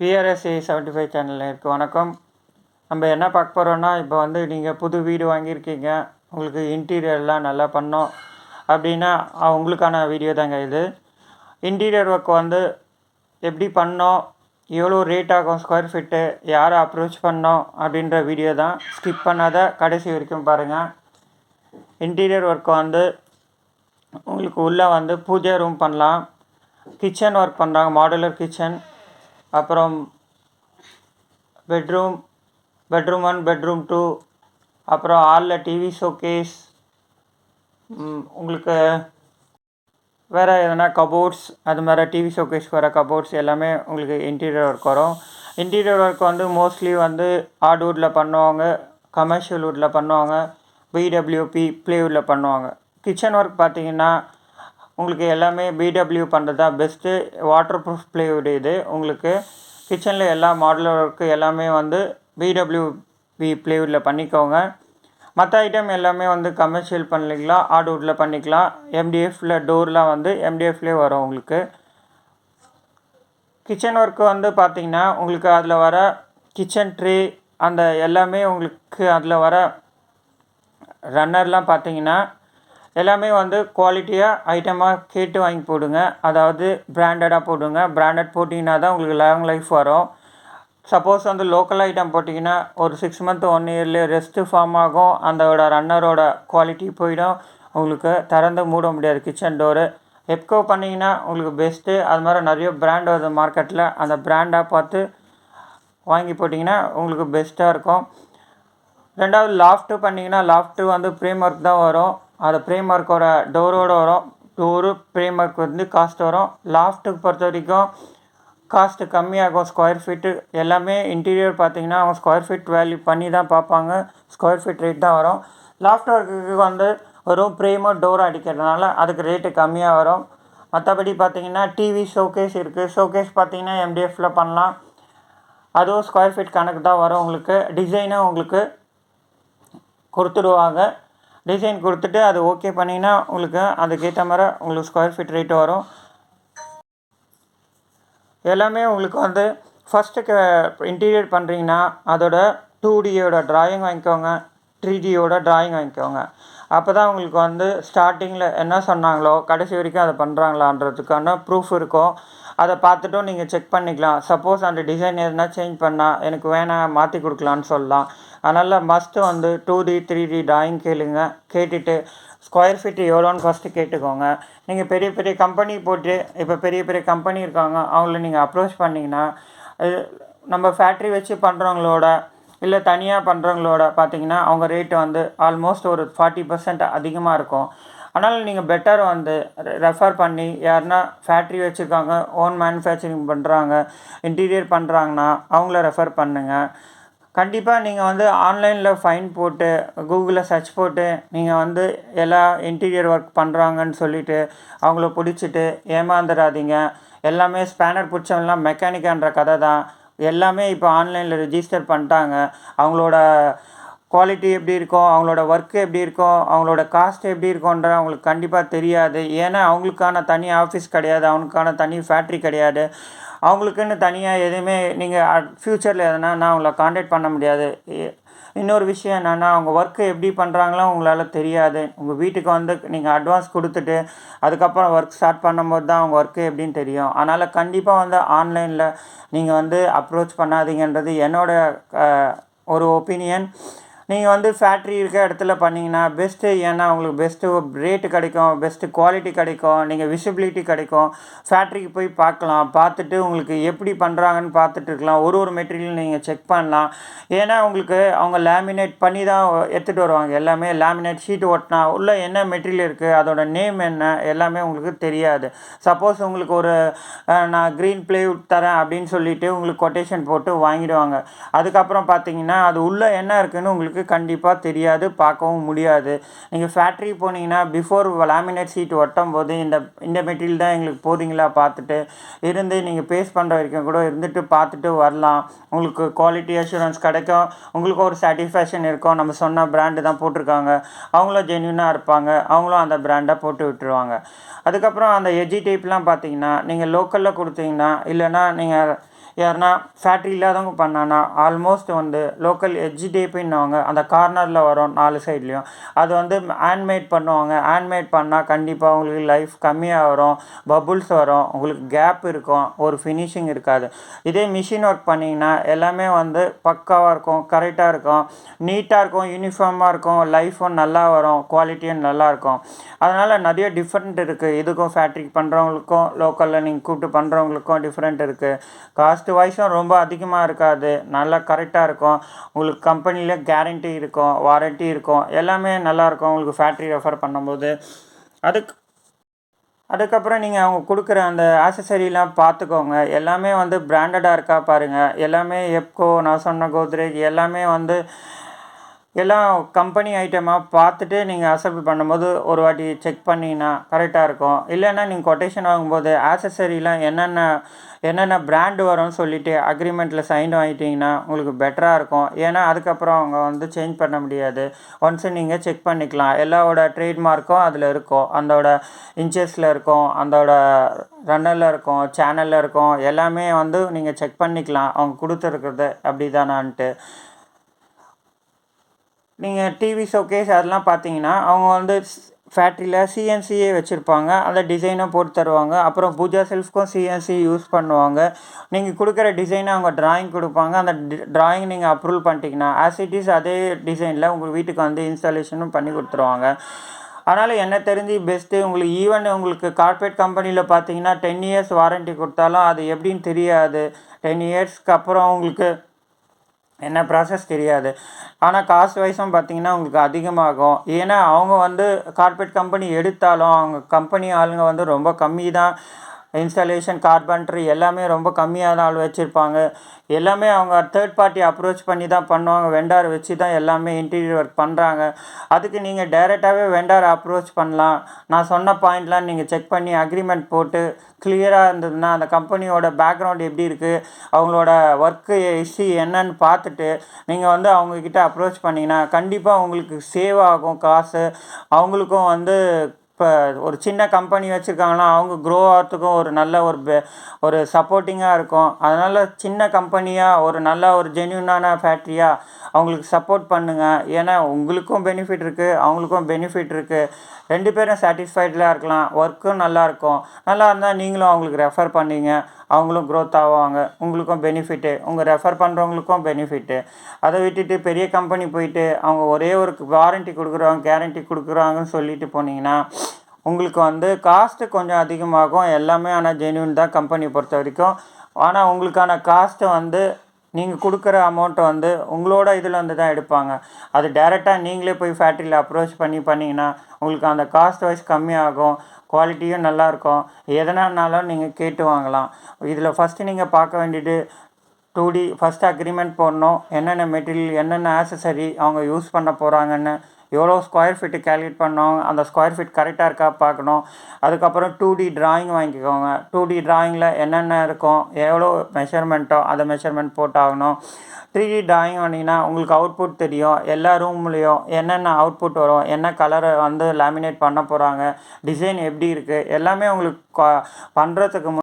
PRSA 75 சேனலுக்கு வணக்கம். நம்ம என்ன பார்க்க போகிறோன்னா, இப்போ வந்து நீங்கள் புது வீடு வாங்கியிருக்கீங்க, உங்களுக்கு இன்டீரியர்லாம் நல்லா பண்ணோம் அப்படின்னா உங்களுக்கான வீடியோ தாங்க இது. இன்டீரியர் ஒர்க் வந்து எப்படி பண்ணோம், எவ்வளோ ரேட் ஆகும் ஸ்கொயர் ஃபீட்டு, யாரை அப்ரோச் பண்ணோம் அப்படின்ற வீடியோ தான். ஸ்கிப் பண்ணாத கடைசி வரைக்கும் பாருங்கள். இன்டீரியர் ஒர்க் வந்து உங்களுக்கு உள்ளே வந்து பூஜை ரூம் பண்ணலாம், கிச்சன் ஒர்க் பண்ணுறாங்க, மாடுலர் கிச்சன், அப்புறம் பெட்ரூம் 1 பெட்ரூம் 2, அப்புறம் ஹாலில் டிவி ஷோகேஸ், உங்களுக்கு வேறு எதனா கபோர்ட்ஸ், அது மாதிரி டிவி ஷோகேஸ் வர கபோர்ட்ஸ் எல்லாமே உங்களுக்கு இன்டீரியர் ஒர்க் வரும். இன்டீரியர் ஒர்க் வந்து மோஸ்ட்லி வந்து ஹார்ட்வுட்டில் பண்ணுவாங்க, கமர்ஷியல் வுட்டில் பண்ணுவாங்க, பிடபிள்யூபி ப்ளைவுட்டில் பண்ணுவாங்க. கிச்சன் ஒர்க் பார்த்திங்கன்னா உங்களுக்கு எல்லாமே பிடபிள்யூ பண்ணுறது தான் பெஸ்ட்டு. வாட்டர் ப்ரூஃப் ப்ளைவுட் இது. உங்களுக்கு கிச்சனில் எல்லா மாடுலர் ஒர்க்கு எல்லாமே வந்து பிடபிள்யூபி ப்ளைவுட்டில் பண்ணிக்கோங்க. மற்ற ஐட்டம் எல்லாமே வந்து கமர்ஷியல் பண்ணிக்கலாம், ஹார்ட்வுட்டில் பண்ணிக்கலாம். எம்டிஎஃப்பில் டோர்லாம் வந்து எம்டிஎஃப்லேயே வரும் உங்களுக்கு. கிச்சன் ஒர்க்கு வந்து பார்த்திங்கன்னா உங்களுக்கு அதில் வர கிச்சன் ட்ரே அந்த எல்லாமே உங்களுக்கு அதில் வர ரன்னர்லாம் பார்த்திங்கன்னா எல்லாமே வந்து குவாலிட்டியாக ஐட்டமாக கேட்டு வாங்கி போடுங்க. அதாவது பிராண்டடாக போடுங்க. பிராண்டட் போட்டிங்கன்னா தான் உங்களுக்கு லாங் லைஃப் வரும். சப்போஸ் வந்து லோக்கல் ஐட்டம் போட்டிங்கன்னா ஒரு 6 மந்த் 1 இயர்லேயே ரெஸ்ட்டு ஃபார்ம் ஆகும், அதோட ரன்னரோட குவாலிட்டி போயிடும், உங்களுக்கு திறந்து மூட முடியாது கிச்சன் டோரு. எப்கோ பண்ணிங்கன்னா உங்களுக்கு பெஸ்ட்டு. அது மாதிரி நிறைய பிராண்ட் வருது மார்க்கெட்டில், அந்த பிராண்டாக பார்த்து வாங்கி போட்டிங்கன்னா உங்களுக்கு பெஸ்ட்டாக இருக்கும். ரெண்டாவது லாஃப்ட்டு பண்ணிங்கன்னா லாஃப்ட்டு வந்து ஃப்ரேம் ஒர்க் தான் வரும். அது ஃப்ரேம் ஒர்க்கோட டோரோடு வரும். டோரு ஃப்ரேம் ஒர்க் வந்து காஸ்ட் வரும். லாஃப்ட்டுக்கு பொறுத்த வரைக்கும் காஸ்ட்டு கம்மியாகும். ஸ்கொயர் ஃபீட்டு எல்லாமே இன்டீரியர் பார்த்திங்கன்னா அவங்க ஸ்கொயர் ஃபீட் வேல்யூ பண்ணி தான் பார்ப்பாங்க, ஸ்கொயர் ஃபீட் ரேட் தான் வரும். லாஃப்ட் ஒர்க்குக்கு வந்து வெறும் ஃப்ரேமோ டோரும் அடிக்கிறதுனால அதுக்கு ரேட்டு கம்மியாக வரும். மற்றபடி பார்த்திங்கன்னா டிவி ஷோகேஸ் இருக்குது. ஷோகேஸ் பார்த்திங்கன்னா எம்டிஎஃப்பில் பண்ணலாம், அதுவும் ஸ்கொயர் ஃபீட் கணக்கு தான் வரும். உங்களுக்கு டிசைனும் உங்களுக்கு கொடுத்துடுவாங்க. டிசைன் கொடுத்துட்டு அது ஓகே பண்ணிங்கன்னா உங்களுக்கு அதுக்கேற்ற மாதிரி உங்களுக்கு ஸ்கொயர் ஃபீட் ரேட்டு வரும். எல்லாமே உங்களுக்கு வந்து ஃபஸ்ட்டு இன்டீரியர் பண்ணுறீங்கன்னா அதோட 2Dயோட ட்ராயிங் வாங்கிக்கோங்க, 3Dயோட ட்ராயிங் வாங்கிக்கோங்க. அப்போ தான் உங்களுக்கு வந்து ஸ்டார்டிங்கில் என்ன சொன்னாங்களோ கடைசி வரைக்கும் அதை பண்ணுறாங்களான்றதுக்கான ப்ரூஃப் இருக்கும். அதை பார்த்துட்டும் நீங்கள் செக் பண்ணிக்கலாம். சப்போஸ் அந்த டிசைன் எதுனா சேஞ்ச் பண்ணால் எனக்கு வேணாம் மாற்றி கொடுக்கலான்னு சொல்லலாம். அதனால் மஸ்ட்டு வந்து 2D 3D ட்ராயிங் கேட்டுட்டு ஸ்கொயர் ஃபீட்டு எவ்வளோன்னு ஃபஸ்ட்டு கேட்டுக்கோங்க. நீங்கள் பெரிய பெரிய கம்பெனி போட்டு இப்போ பெரிய பெரிய கம்பெனி இருக்காங்க, அவங்கள நீங்கள் அப்ரோச் பண்ணிங்கன்னா நம்ம ஃபேக்ட்ரி வச்சு பண்ணுறவங்களோட இல்லை தனியாக பண்ணுறவங்களோட பார்த்திங்கன்னா அவங்க ரேட்டு வந்து ஆல்மோஸ்ட் ஒரு 40% அதிகமாக இருக்கும். அதனால் நீங்கள் பெட்டர் வந்து ரெஃபர் பண்ணி யாருன்னா ஃபேக்ட்ரி வச்சுருக்காங்க, ஓன் மேனுஃபேக்சரிங் பண்ணுறாங்க, இன்டீரியர் பண்ணுறாங்கன்னா அவங்கள ரெஃபர் பண்ணுங்கள். கண்டிப்பாக நீங்கள் வந்து ஆன்லைனில் ஃபைன் போட்டு கூகுளில் சர்ச் போட்டு நீங்கள் வந்து எல்லா இன்டீரியர் ஒர்க் பண்ணுறாங்கன்னு சொல்லிவிட்டு அவங்கள பிடிச்சிட்டு ஏமாந்துடாதீங்க. எல்லாமே ஸ்பேனர் பிடிச்சவங்கலாம் மெக்கானிக்கான்ற கதை தான். எல்லாமே இப்போ ஆன்லைனில் ரிஜிஸ்டர் பண்ணிட்டாங்க. அவங்களோட குவாலிட்டி எப்படி இருக்கும், அவங்களோட ஒர்க்கு எப்படி இருக்கும், அவங்களோட காஸ்ட் எப்படி இருக்கும்ன்ற அவங்களுக்கு கண்டிப்பாக தெரியாது. ஏன்னா அவங்களுக்கான தனி ஆஃபீஸ் கிடையாது, அவங்களுக்கான தனி ஃபேக்ட்ரி கிடையாது, அவங்களுக்குன்னு தனியாக எதுவுமே நீங்கள் ஃப்யூச்சரில் எதனா அவங்கள காண்டாக்ட் பண்ண முடியாது. இன்னொரு விஷயம் என்னென்னா அவங்க ஒர்க்கு எப்படி பண்ணுறாங்களோ உங்களால் தெரியாது. உங்கள் வீட்டுக்கு வந்து நீங்கள் அட்வான்ஸ் கொடுத்துட்டு அதுக்கப்புறம் ஒர்க் ஸ்டார்ட் பண்ணும்போது தான் அவங்க ஒர்க்கு எப்படின்னு தெரியும். அதனால் கண்டிப்பாக வந்து ஆன்லைனில் நீங்கள் வந்து அப்ரோச் பண்ணாதீங்கன்றது என்னோடய ஒரு ஒப்பீனியன். நீங்கள் வந்து ஃபேக்ட்ரி இருக்க இடத்துல பண்ணிங்கன்னா பெஸ்ட்டு. ஏன்னா உங்களுக்கு பெஸ்ட்டு ரேட்டு கிடைக்கும், பெஸ்ட்டு குவாலிட்டி கிடைக்கும், நீங்கள் விசிபிலிட்டி கிடைக்கும். ஃபேக்ட்ரிக்கு போய் பார்க்கலாம், பார்த்துட்டு உங்களுக்கு எப்படி பண்ணுறாங்கன்னு பார்த்துட்டு இருக்கலாம். ஒரு மெட்டீரியல் நீங்கள் செக் பண்ணலாம். ஏன்னா உங்களுக்கு அவங்க லேமினேட் பண்ணி தான் எடுத்துகிட்டு வருவாங்க. எல்லாமே லேமினேட் ஷீட் ஒட்டினா உள்ளே என்ன மெட்டீரியல் இருக்குது, அதோட நேம் என்ன, எல்லாமே உங்களுக்கு தெரியாது. சப்போஸ் உங்களுக்கு ஒரு நான் க்ரீன் ப்ளைவுட் தரேன் அப்படின்னு சொல்லிவிட்டு உங்களுக்கு கொட்டேஷன் போட்டு வாங்கிடுவாங்க. அதுக்கப்புறம் பார்த்தீங்கன்னா அது உள்ளே என்ன இருக்குதுன்னு உங்களுக்கு கண்டிப்பாக தெரியாது, பார்க்கவும் முடியாது. நீங்கள் ஃபேக்ட்ரி போனீங்கன்னா பிஃபோர் லேமினேட் ஷீட் ஒட்டும் போது இந்த மெட்டீரியல் தான் எங்களுக்கு போடுறீங்களா பார்த்துட்டு இருந்து நீங்கள் பேஸ் பண்ணுற வரைக்கும் கூட இருந்துட்டு பார்த்துட்டு வரலாம். உங்களுக்கு குவாலிட்டி அஷூரன்ஸ் கிடைக்கும், உங்களுக்கு ஒரு சாட்டிஸ்ஃபேக்ஷன் இருக்கும். நம்ம சொன்ன பிராண்டு தான் போட்டிருக்காங்க, அவங்களும் ஜென்யூனாக இருப்பாங்க, அவங்களும் அந்த பிராண்டை போட்டு விட்டுருவாங்க. அதுக்கப்புறம் அந்த எஜ்ஜி டேப்லாம் பார்த்தீங்கன்னா நீங்கள் லோக்கலில் கொடுத்தீங்கன்னா இல்லைன்னா நீங்கள் யாருன்னா ஃபேக்ட்ரி இல்லாதவங்க பண்ணான்னா ஆல்மோஸ்ட் வந்து லோக்கல் HDPன்னுவாங்க, அந்த கார்னரில் வரும் 4 சைட்லேயும். அது வந்து ஹேண்ட்மேட் பண்ணுவாங்க. ஹேண்ட்மேட் பண்ணால் கண்டிப்பாக உங்களுக்கு லைஃப் கம்மியாக வரும், பபுள்ஸ் வரும், உங்களுக்கு கேப் இருக்கும், ஒரு ஃபினிஷிங் இருக்காது. இதே மிஷின் ஒர்க் பண்ணிங்கன்னா எல்லாமே வந்து பக்காவாக இருக்கும், கரெக்டாக இருக்கும், நீட்டாக இருக்கும், யூனிஃபார்மாக இருக்கும், லைஃப்பும் நல்லா வரும், குவாலிட்டியும் நல்லாயிருக்கும். அதனால் நிறைய டிஃப்ரெண்ட் இருக்குது. இதுக்கும் ஃபேக்ட்ரிக்கு பண்ணுறவங்களுக்கும் லோக்கலில் நீங்கள் கூப்பிட்டு பண்ணுறவங்களுக்கும் டிஃப்ரெண்ட் இருக்குது. காஸ்ட் வைஸும் ரொம்ப அதிகமாக இருக்காது, நல்லா கரெக்டாக இருக்கும். உங்களுக்கு கம்பெனியில் கேரண்டி இருக்கும், வாரண்ட்டி இருக்கும், எல்லாமே நல்லாயிருக்கும் உங்களுக்கு ஃபேக்ட்ரி ரெஃபர் பண்ணும்போது. அதுக்கப்புறம் நீங்கள் அவங்க கொடுக்குற அந்த ஆக்சசரிலாம் பார்த்துக்கோங்க. எல்லாமே வந்து பிராண்டடாக இருக்கா பாருங்கள். எல்லாமே எப்கோ, நான் சொன்ன கோத்ரேஜ் எல்லாமே வந்து எல்லாம் கம்பெனி ஐட்டமாக பார்த்துட்டு நீங்கள் அசெம்பிள் பண்ணும்போது ஒரு வாட்டி செக் பண்ணிங்கன்னா கரெக்டாக இருக்கும். இல்லைன்னா நீங்கள் கொட்டேஷன் வாங்கும்போது ஆக்சசரிலாம் என்னென்ன பிராண்டு வரும்னு சொல்லிவிட்டு அக்ரிமெண்ட்டில் சைன் வாங்கிட்டிங்கன்னா உங்களுக்கு பெட்டராக இருக்கும். ஏன்னா அதுக்கப்புறம் அவங்க வந்து சேஞ்ச் பண்ண முடியாது. ஒன்ஸு நீங்கள் செக் பண்ணிக்கலாம். எல்லாவோட ட்ரேட்மார்க்கும் அதில் இருக்கும், அதோட இன்ச்சஸில் இருக்கும், அதோட ரன்னரில் இருக்கும், சேனலில் இருக்கும், எல்லாமே வந்து நீங்கள் செக் பண்ணிக்கலாம் அவங்க கொடுத்துருக்குறது அப்படி தானான்ட்டு. நீங்கள் டிவி ஷோகேஸ் அதெல்லாம் பார்த்தீங்கன்னா அவங்க வந்து ஃபேக்ட்ரியில் சிஎன்சியே வச்சுருப்பாங்க, அந்த டிசைனை போட்டு தருவாங்க. அப்புறம் பூஜா செல்ஃப்க்கும் சிஎன்சி யூஸ் பண்ணுவாங்க. நீங்கள் கொடுக்குற டிசைனை அவங்க ட்ராயிங் கொடுப்பாங்க, அந்த ட்ராயிங் நீங்கள் அப்ரூவல் பண்ணிட்டீங்கன்னா ஆஸ் இட் இஸ் அதே டிசைனில் உங்கள் வீட்டுக்கு வந்து இன்ஸ்டாலேஷனும் பண்ணி கொடுத்துருவாங்க. அதனால் என்ன தெரிஞ்சு பெஸ்ட்டு. உங்களுக்கு ஈவன் உங்களுக்கு கார்ப்பரேட் கம்பெனியில் பார்த்தீங்கன்னா 10 இயர்ஸ் வாரண்ட்டி கொடுத்தாலும் அது எப்படின்னு தெரியாது. 10 இயர்ஸ்க்கு அப்புறம் உங்களுக்கு என்ன ப்ராசஸ் தெரியாது. ஆனால் காஸ்ட் வைஸும் பார்த்தீங்கன்னா உங்களுக்கு அதிகமாகும். ஏன்னா அவங்க வந்து கார்ப்பரேட் கம்பெனி எடுத்தாலும் அவங்க கம்பெனி ஆளுங்க வந்து ரொம்ப கம்மி தான். இன்ஸ்டாலேஷன், கார்பெண்டர் எல்லாமே ரொம்ப கம்மியாக தான் ஆள் வச்சுருப்பாங்க. எல்லாமே அவங்க தேர்ட் பார்ட்டி அப்ரோச் பண்ணி தான் பண்ணுவாங்க. வெண்டார் வச்சு தான் எல்லாமே இன்டீரியர் ஒர்க் பண்ணுறாங்க. அதுக்கு நீங்கள் டைரெக்டாகவே வெண்டார் அப்ரோச் பண்ணலாம். நான் சொன்ன பாயிண்ட்லாம் நீங்கள் செக் பண்ணி அக்ரிமெண்ட் போட்டு கிளியராக இருந்ததுன்னா அந்த கம்பெனியோட பேக்ரவுண்ட் எப்படி இருக்குது, அவங்களோட ஒர்க்கு ஹிஸ்ட்ரி என்னன்னு பார்த்துட்டு நீங்கள் வந்து அவங்கக்கிட்ட அப்ரோச் பண்ணிங்கன்னா கண்டிப்பாக உங்களுக்கு சேவ் ஆகும் காசு. அவங்களுக்கும் வந்து இப்போ ஒரு சின்ன கம்பெனி வச்சுருக்காங்கன்னா அவங்க க்ரோ ஆகிறதுக்கும் ஒரு நல்ல ஒரு சப்போர்ட்டிங்காக இருக்கும். அதனால் சின்ன கம்பெனியாக ஒரு நல்ல ஒரு ஜென்யூனான ஃபேக்ட்ரியாக அவங்களுக்கு சப்போர்ட் பண்ணுங்கள். ஏன்னா உங்களுக்கும் பெனிஃபிட் இருக்குது, அவங்களுக்கும் பெனிஃபிட் இருக்குது. 2 பேரும் சாட்டிஸ்ஃபைடாக இருக்கலாம், ஒர்க்கும் நல்லாயிருக்கும். நல்லா இருந்தால் நீங்களும் அவங்களுக்கு ரெஃபர் பண்ணுவீங்க, அவங்களும் க்ரோத் ஆவாங்க, உங்களுக்கும் பெனிஃபிட்டு, உங்கள் ரெஃபர் பண்ணுறவங்களுக்கும் பெனிஃபிட்டு. அதை விட்டுட்டு பெரிய கம்பெனி போயிட்டு அவங்க ஒரே ஒரு வாரண்ட்டி கொடுக்குறாங்க, கேரண்டி கொடுக்குறாங்கன்னு சொல்லிட்டு போனீங்கன்னா உங்களுக்கு வந்து காஸ்ட்டு கொஞ்சம் அதிகமாகும். எல்லாமே ஆனால் ஜென்யூன் தான் கம்பெனி பொறுத்த வரைக்கும். ஆனால் உங்களுக்கான காஸ்ட்டை வந்து நீங்கள் கொடுக்குற அமௌண்ட்டை வந்து உங்களோட இதில் வந்து தான் எடுப்பாங்க. அது டைரெக்டாக நீங்களே போய் ஃபேக்ட்ரியில் அப்ரோச் பண்ணிங்கன்னா உங்களுக்கு அந்த காஸ்ட் வைஸ் கம்மியாகும், குவாலிட்டியும் நல்லாயிருக்கும். எதனாலும் நீங்கள் கேட்டு வாங்கலாம். இதில் ஃபஸ்ட்டு நீங்கள் பார்க்க வேண்டியது 2D ஃபஸ்ட்டு அக்ரிமெண்ட் போடணும். என்னென்ன மெட்டீரியல், என்னென்ன ஆக்சசரி அவங்க யூஸ் பண்ண போகிறாங்கன்னு, எவ்வளோ ஸ்கொயர் ஃபீட்டு கேல்குலேட் பண்ணோம், அந்த ஸ்கொயர் ஃபீட் கரெக்டாக இருக்கா பார்க்கணும். அதுக்கப்புறம் 2D ட்ராயிங் வாங்கிக்கோங்க. 2D ட்ராயிங்கில் என்னென்ன இருக்கும், எவ்வளோ மெஷர்மெண்ட்டோ அதை மெஷர்மெண்ட் போட்டாகணும். 3D ட்ராயிங் பண்ணிங்கன்னா உங்களுக்கு அவுட்புட் தெரியும். எல்லா ரூம்லேயும் என்னென்ன அவுட்புட் வரும், என்ன கலரை வந்து லேமினேட் பண்ண போகிறாங்க, டிசைன் எப்படி இருக்குது, எல்லாமே உங்களுக்கு பண்ணுறதுக்கு